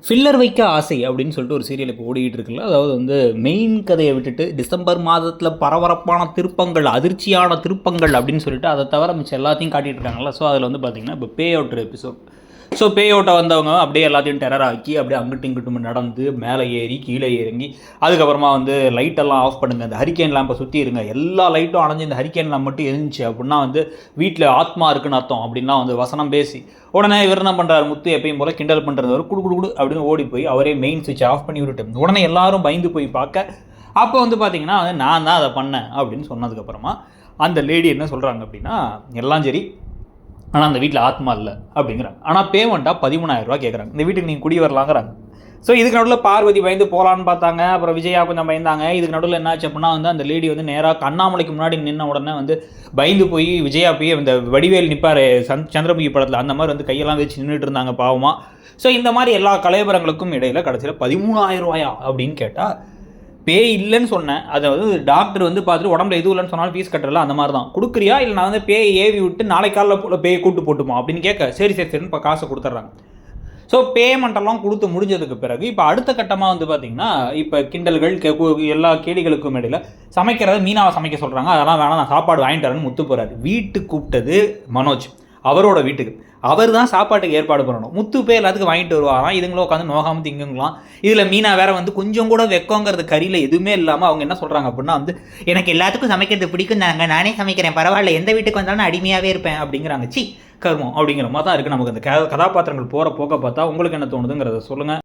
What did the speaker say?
Filler வைக்க ஆசை அப்படின்னு சொல்லிட்டு ஒரு சீரியல் இப்போ ஓடிக்கிட்டு இருக்குல்ல. அதாவது வந்து மெயின் கதையை விட்டுட்டு டிசம்பர் மாதத்தில் பரபரப்பான திருப்பங்கள், அதிர்ச்சியான திருப்பங்கள் அப்படின்னு சொல்லிட்டு அதை தவிர மிச்சம் எல்லாத்தையும் காட்டிகிட்டு இருக்காங்கல்ல. ஸோ அதில் வந்து பார்த்திங்கன்னா இப்போ பே அவுட் எபிசோட். ஸோ பே அவுட்டை வந்தவங்க அப்படியே எல்லாத்தையும் டெரர் ஆக்கி அப்படியே அங்கிட்டும் இங்கிட்டும் நடந்து மேலே ஏறி கீழே இறங்கி அதுக்கப்புறமா வந்து லைட்டெல்லாம் ஆஃப் பண்ணுங்கள், இந்த ஹரிக்கேன் லேம்பை சுற்றி இருங்க, எல்லா லைட்டும் அணைஞ்சு இந்த ஹரிக்கேன் லேம்ப் மட்டும் எரிஞ்சிச்சு அப்படின்னா வந்து வீட்டில் ஆத்மா இருக்குன்னு அர்த்தம் அப்படின்லாம் வந்து வசனம் பேசி உடனே இவர் என்ன பண்ணுறாரு, முத்து எப்பயும் போல் கிண்டல் பண்ணுறவர் குடு குடு குடு அப்படின்னு ஓடி போய் அவரே மெயின் சுவிட்ச் ஆஃப் பண்ணி விட்டுட்டு உடனே எல்லாரும் பயந்து போய் பார்க்க அப்போ வந்து பார்த்தீங்கன்னா வந்து நான் தான் அதை பண்ணேன் அப்படின்னு சொன்னதுக்கப்புறமா அந்த லேடி என்ன சொல்கிறாங்க அப்படின்னா, எல்லாம் சரி ஆனால் அந்த வீட்டில் ஆத்மா இல்லை அப்படிங்கிறாங்க. ஆனால் பேமெண்ட்டாக 13,000 ரூபா கேட்குறாங்க, இந்த வீட்டுக்கு நீங்கள் குடி வரலாங்கிறாங்க. ஸோ இதுக்கு நடுவில் பார்வதி பயந்து போகலான்னு பார்த்தாங்க, அப்புறம் விஜயா கொஞ்சம் பயந்தாங்க. இதுக்கு நடுவில் என்னாச்சு அப்படின்னா வந்து அந்த லேடி வந்து நேராக அண்ணாமலைக்கு முன்னாடி நின்ன உடனே வந்து பயந்து போய் விஜயா போய் இந்த வடிவேல் நிற்பார் சந்திரமுகி படத்தில் அந்த மாதிரி வந்து கையெல்லாம் வச்சு நின்றுட்டு இருந்தாங்க பாவமாக. ஸோ இந்த மாதிரி எல்லா கலைபரங்களுக்கும் இடையில் கடைசியில் 13,000 ரூபாயா அப்படின்னு கேட்டால் பே இல்லைன்னு சொன்னேன். அதை வந்து டாக்டர் வந்து பார்த்துட்டு உடம்புல எதுவும் இல்லைன்னு சொன்னாலும் ஃபீஸ் கட்டுறல அந்த மாதிரி தான் கொடுக்குறியா, இல்லை நான் வந்து பேயை ஏவி விட்டு நாளைக்கு காலையில் போல் பேயை கூட்டு போட்டுமா அப்படின்னு கேட்க சரி சரி சரின்னு இப்போ காசை கொடுத்துட்றாங்க. ஸோ பேமெண்ட்டெல்லாம் கொடுத்து முடிஞ்சதுக்கு பிறகு இப்போ அடுத்த கட்டமாக வந்து பார்த்திங்கன்னா இப்போ கிண்டல்கள் எல்லா கேலிகளுக்கும் இடையில் சமைக்கிறத மீனாவை சமைக்க சொல்கிறாங்க. அதெல்லாம் வேணாம், நான் சாப்பாடு வாங்கிட்டு வரேன்னு முத்து போகிறாரு. வீட்டுக்கு கூப்பிட்டது மனோஜ், அவரோட வீட்டுக்கு. அவர் தான் சாப்பாட்டுக்கு ஏற்பாடு பண்ணணும். முத்து போய் எல்லாத்துக்கும் வாங்கிட்டு வருவாராம். இதுங்களும் உட்காந்து நோகாமல் திங்குங்களாம். இதில் மீனா வேற வந்து கொஞ்சம் கூட வெக்கங்கிறது கறியில் எதுவுமே இல்லாமல் அவங்க என்ன சொல்கிறாங்க அப்படின்னா வந்து எனக்கு எல்லாத்துக்கும் சமைக்கிறது பிடிக்கும், நானே சமைக்கிறேன், பரவாயில்ல, எந்த வீட்டுக்கு வந்தாலும் அடிமையாகவே இருப்பேன் அப்படிங்கிறாங்க. சி கர்மம் அப்படிங்கிற மாதிரி தான் இருக்குது நமக்கு அந்த கதாபாத்திரங்கள் போகிற போக்க பார்த்தா. உங்களுக்கு என்ன தோணுதுங்கிறத சொல்லுங்கள்.